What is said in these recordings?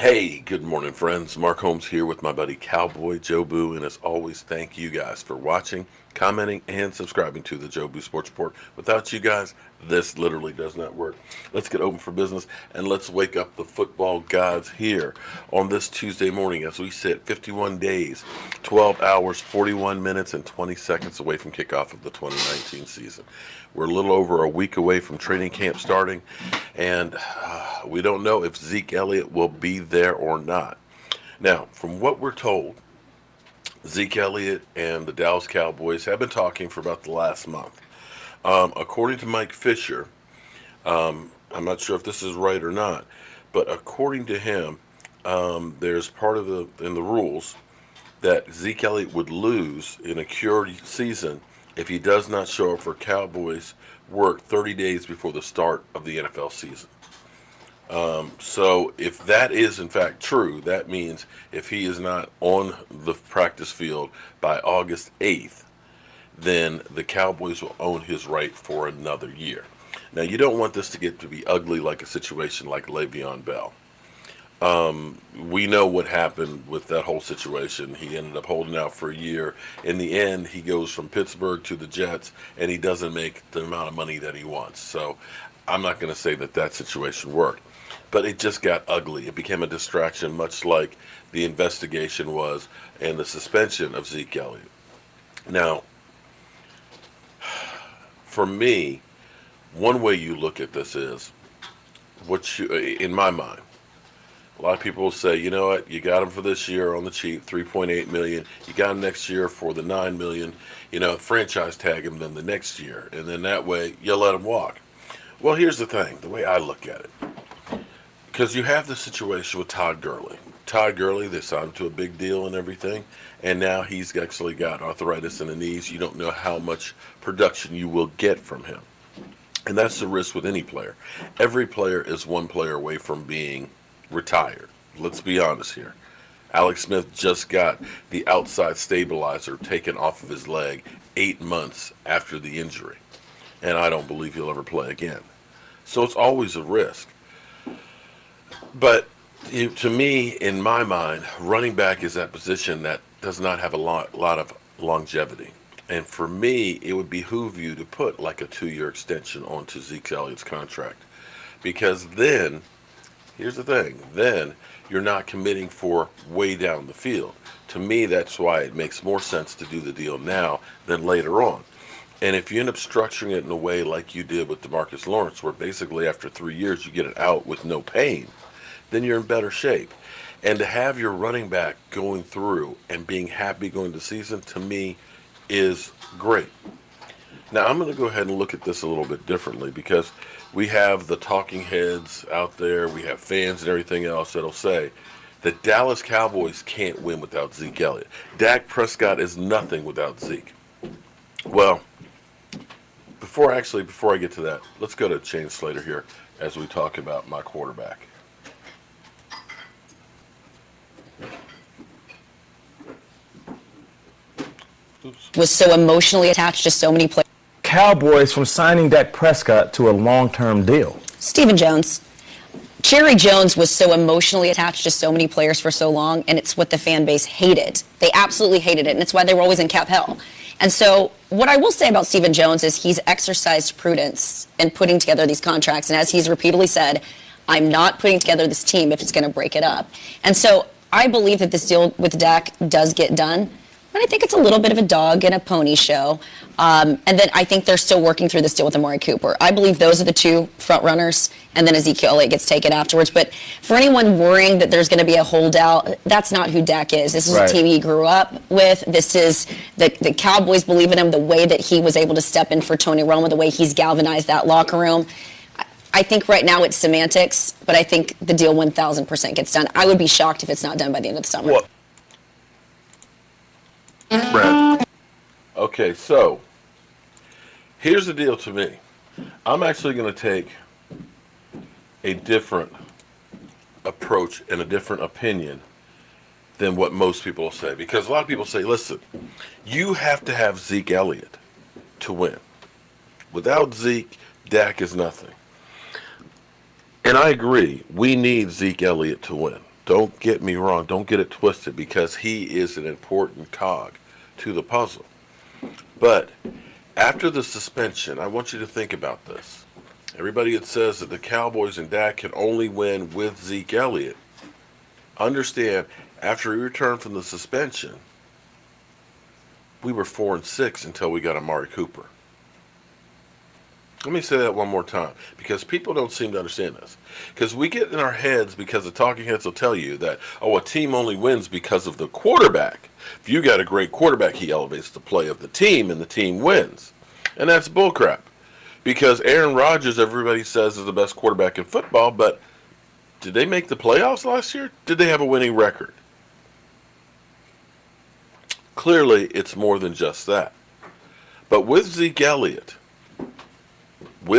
Hey, good morning, friends. Mark Holmes here with my buddy Cowboy Joe Boo, and as always, thank you guys for watching, commenting, and subscribing to the Joe Boo Sports Report. Without you guys, this literally does not work. Let's get open for business and let's wake up the football gods here on this Tuesday morning as we sit 51 days, 12 hours, 41 minutes, and 20 seconds away from kickoff of the 2019 season. We're a little over a week away from training camp starting, and we don't know if Zeke Elliott will be there or not. Now, from what we're told, Zeke Elliott and the Dallas Cowboys have been talking for about the last month. According to Mike Fisher, I'm not sure if this is right or not, but according to him, there's part of in the rules that Zeke Elliott would lose in a cured season if he does not show up for Cowboys work 30 days before the start of the NFL season. So if that is in fact true, that means if he is not on the practice field by August 8th, then the Cowboys will own his right for another year. Now, you don't want this to get to be ugly like a situation like Le'Veon Bell. We know what happened with that whole situation. He ended up holding out for a year. In the end, he goes from Pittsburgh to the Jets, and he doesn't make the amount of money that he wants. So I'm not going to say that that situation worked. But it just got ugly. It became a distraction, much like the investigation was and the suspension of Zeke Elliott. Now, for me, one way you look at this is, in my mind, a lot of people will say, you know what, you got him for this year on the cheap, $3.8 million. You got him next year for the $9 million. Franchise tag him then the next year, and then that way you let him walk. Well, here's the thing, the way I look at it. Because you have the situation with Todd Gurley. Todd Gurley, they signed him to a big deal and everything, and now he's actually got arthritis in the knees. You don't know how much production you will get from him. And that's the risk with any player. Every player is one player away from being retired. Let's be honest here. Alex Smith just got the outside stabilizer taken off of his leg 8 months after the injury, and I don't believe he'll ever play again. So it's always a risk. But to me, in my mind, running back is that position that does not have a lot of longevity. And for me, it would behoove you to put like a 2-year extension onto Zeke Elliott's contract. Because then, here's the thing, then you're not committing for way down the field. To me, that's why it makes more sense to do the deal now than later on. And if you end up structuring it in a way like you did with DeMarcus Lawrence, where basically after 3 years you get it out with no pain, then you're in better shape. And to have your running back going through and being happy going to season, to me, is great. Now, I'm going to go ahead and look at this a little bit differently because we have the talking heads out there, we have fans and everything else that'll say the Dallas Cowboys can't win without Zeke Elliott. Dak Prescott is nothing without Zeke. Well, before I get to that, let's go to Shane Slater here as we talk about my quarterback. Was so emotionally attached to so many players. Cowboys from signing Dak Prescott to a long-term deal. Stephen Jones. Jerry Jones was so emotionally attached to so many players for so long, and it's what the fan base hated. They absolutely hated it, and it's why they were always in cap hell. And so what I will say about Stephen Jones is he's exercised prudence in putting together these contracts, and as he's repeatedly said, I'm not putting together this team if it's going to break it up. And so I believe that this deal with Dak does get done. But I think it's a little bit of a dog and a pony show. And then I think they're still working through this deal with Amari Cooper. I believe those are the two front runners, and then Ezekiel Elliott gets taken afterwards. But for anyone worrying that there's going to be a holdout, that's not who Dak is. This is a team he grew up with. This is the Cowboys believe in him, the way that he was able to step in for Tony Romo, the way he's galvanized that locker room. I think right now it's semantics, but I think the deal 1,000% gets done. I would be shocked if it's not done by the end of the summer. Well, Brad. Okay, so here's the deal to me. I'm actually going to take a different approach and a different opinion than what most people say. Because a lot of people say, listen, you have to have Zeke Elliott to win. Without Zeke, Dak is nothing. And I agree, we need Zeke Elliott to win. Don't get me wrong. Don't get it twisted, because he is an important cog to the puzzle. But after the suspension, I want you to think about this. Everybody that says that the Cowboys and Dak can only win with Zeke Elliott, understand, after he returned from the suspension, we were 4-6 until we got Amari Cooper. Let me say that one more time, because people don't seem to understand this. Because we get in our heads, because the talking heads will tell you that, oh, a team only wins because of the quarterback. If you got a great quarterback, he elevates the play of the team and the team wins. And that's bullcrap. Because Aaron Rodgers, everybody says, is the best quarterback in football, but did they make the playoffs last year? Did they have a winning record? Clearly, it's more than just that. But with Zeke Elliott, we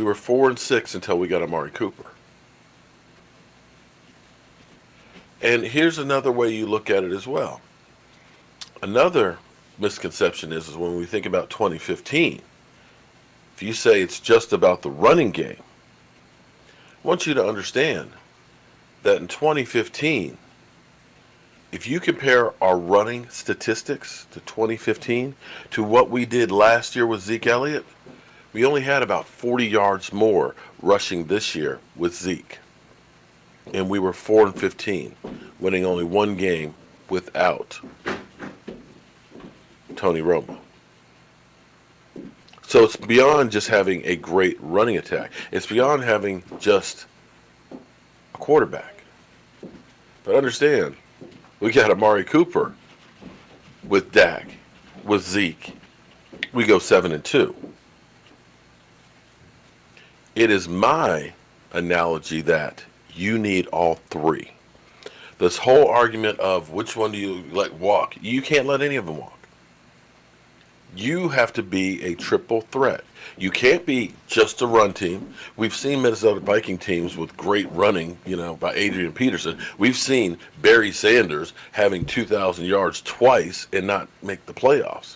were 4-6 until we got Amari Cooper. And here's another way you look at it as well. Another misconception is when we think about 2015, if you say it's just about the running game, I want you to understand that in 2015, if you compare our running statistics to 2015 to what we did last year with Zeke Elliott, we only had about 40 yards more rushing this year with Zeke. And we were 4-15, winning only one game without Tony Romo. So it's beyond just having a great running attack. It's beyond having just a quarterback. But understand, we got Amari Cooper with Dak, with Zeke. We go 7-2. It is my analogy that you need all three. This whole argument of which one do you let walk, you can't let any of them walk. You have to be a triple threat. You can't be just a run team. We've seen Minnesota Viking teams with great running, by Adrian Peterson. We've seen Barry Sanders having 2,000 yards twice and not make the playoffs.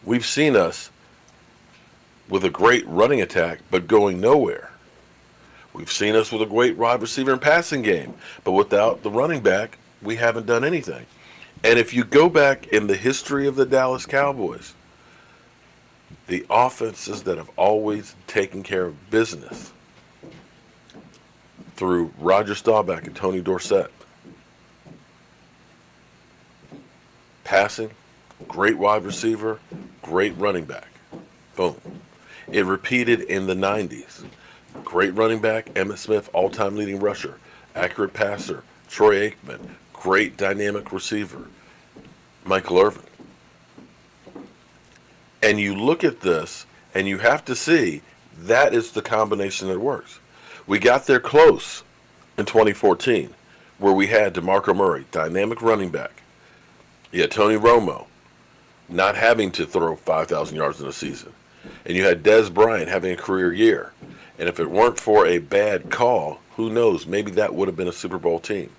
We've seen us with a great running attack but going nowhere. We've seen us with a great wide receiver and passing game, but without the running back, we haven't done anything. And if you go back in the history of the Dallas Cowboys, the offenses that have always taken care of business through Roger Staubach and Tony Dorsett. Passing, great wide receiver, great running back. Boom. It repeated in the 90s. Great running back, Emmitt Smith, all-time leading rusher, accurate passer, Troy Aikman, great dynamic receiver, Michael Irvin. And you look at this, and you have to see that is the combination that works. We got there close in 2014, where we had DeMarco Murray, dynamic running back. You had Tony Romo, not having to throw 5,000 yards in a season. And you had Dez Bryant having a career year. And if it weren't for a bad call, who knows, maybe that would have been a Super Bowl team.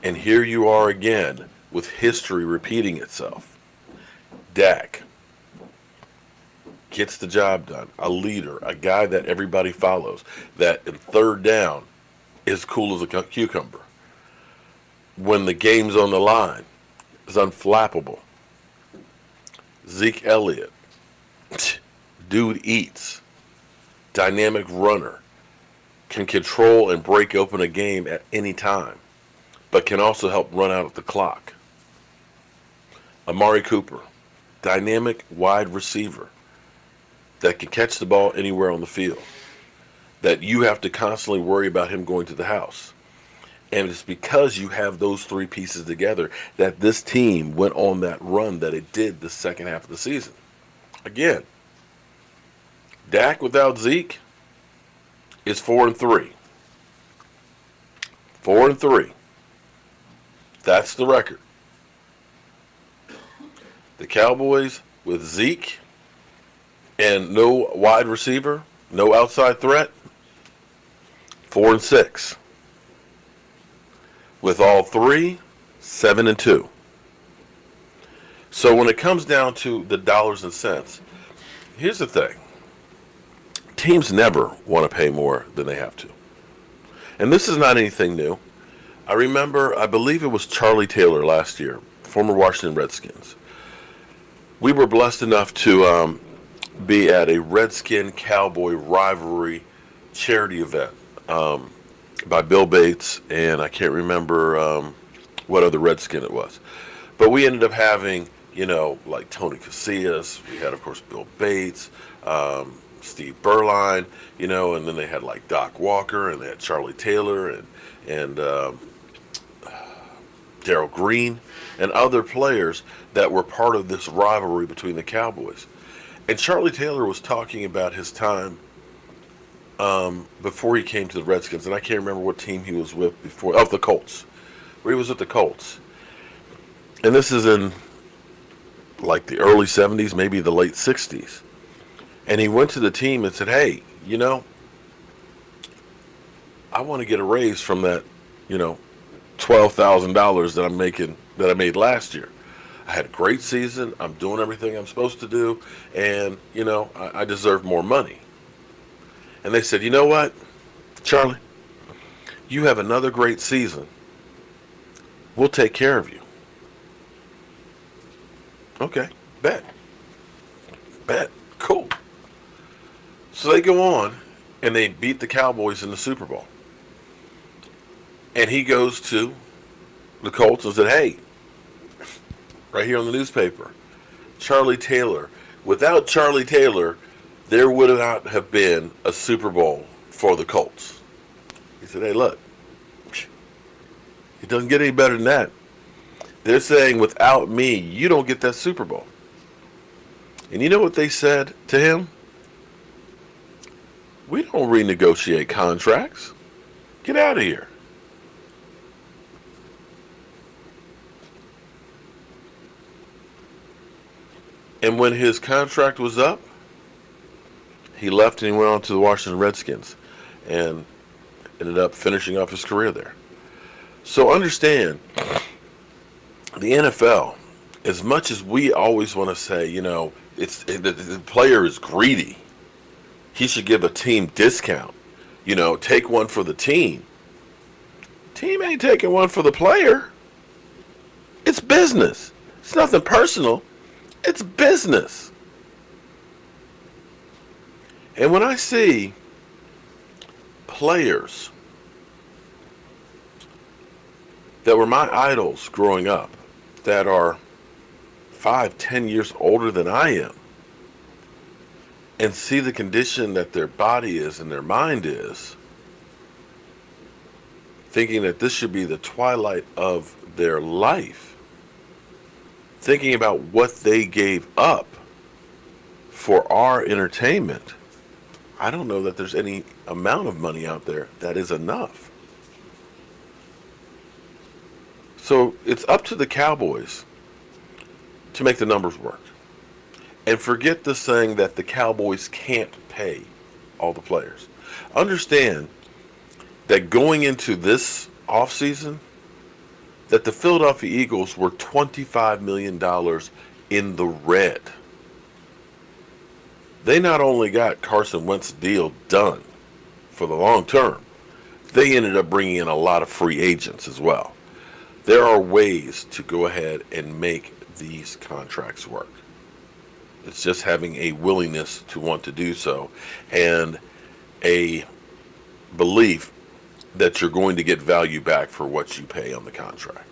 And here you are again with history repeating itself. Dak gets the job done. A leader, a guy that everybody follows, that in third down is cool as a cucumber. When the game's on the line, is unflappable. Zeke Elliott, dude eats. Dynamic runner, can control and break open a game at any time, but can also help run out the clock. Amari Cooper, dynamic wide receiver that can catch the ball anywhere on the field, that you have to constantly worry about him going to the house. And it's because you have those three pieces together that this team went on that run that it did the second half of the season. Again, Dak without Zeke is 4-3. 4-3. That's the record. The Cowboys with Zeke and no wide receiver, no outside threat, 4-6. With all three, 7-2. So when it comes down to the dollars and cents, here's the thing. teams never want to pay more than they have to. And this is not anything new. I remember, I believe it was Charlie Taylor last year, former Washington Redskins. We were blessed enough to be at a Redskin-Cowboy rivalry charity event by Bill Bates, and I can't remember what other Redskin it was. But we ended up having, like Tony Casillas. We had, of course, Bill Bates, Steve Berline, and then they had like Doc Walker, and they had Charlie Taylor, and Darryl Green, and other players that were part of this rivalry between the Cowboys. And Charlie Taylor was talking about his time before he came to the Redskins, and I can't remember what team he was with before. Oh, the Colts, where he was with the Colts. And this is in like the early 70s, maybe the late 60s. And he went to the team and said, hey, I want to get a raise from that, $12,000 that I made last year. I had a great season. I'm doing everything I'm supposed to do. And, I deserve more money. And they said, you know what, Charlie, you have another great season. We'll take care of you. Okay, bet. Cool. So they go on, and they beat the Cowboys in the Super Bowl. And he goes to the Colts and said, hey, right here on the newspaper, Charlie Taylor. Without Charlie Taylor, there would not have been a Super Bowl for the Colts. He said, hey, look, it doesn't get any better than that. They're saying, without me, you don't get that Super Bowl. And you know what they said to him? We don't renegotiate contracts. Get out of here. And when his contract was up, he left and he went on to the Washington Redskins and ended up finishing off his career there. So understand, the NFL, as much as we always want to say, the player is greedy, he should give a team discount, take one for the team. Team ain't taking one for the player. It's business. It's nothing personal. It's business. And when I see players that were my idols growing up that are 5-10 years older than I am, and see the condition that their body is and their mind is, thinking that this should be the twilight of their life, thinking about what they gave up for our entertainment, I don't know that there's any amount of money out there that is enough. So it's up to the Cowboys to make the numbers work. And forget the saying that the Cowboys can't pay all the players. Understand that going into this offseason, that the Philadelphia Eagles were $25 million in the red. They not only got Carson Wentz's deal done for the long term, they ended up bringing in a lot of free agents as well. There are ways to go ahead and make these contracts work. It's just having a willingness to want to do so and a belief that you're going to get value back for what you pay on the contract.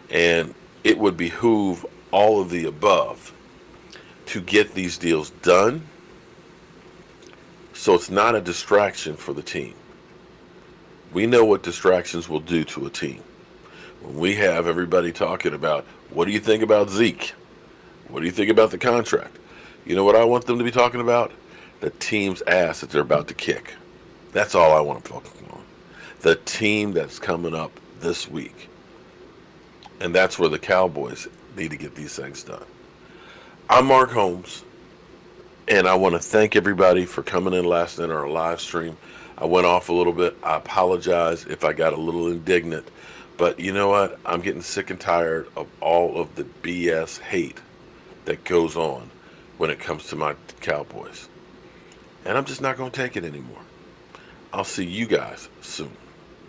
And it would behoove all of the above to get these deals done so it's not a distraction for the team. We know what distractions will do to a team. When we have everybody talking about, what do you think about Zeke? What do you think about the contract? You know what I want them to be talking about? The team's ass that they're about to kick. That's all I want to focus on. The team that's coming up this week. And that's where the Cowboys need to get these things done. I'm Mark Holmes, and I want to thank everybody for coming in last night on our live stream. I went off a little bit. I apologize if I got a little indignant. But you know what? I'm getting sick and tired of all of the BS hate that goes on when it comes to my Cowboys. And I'm just not going to take it anymore. I'll see you guys soon.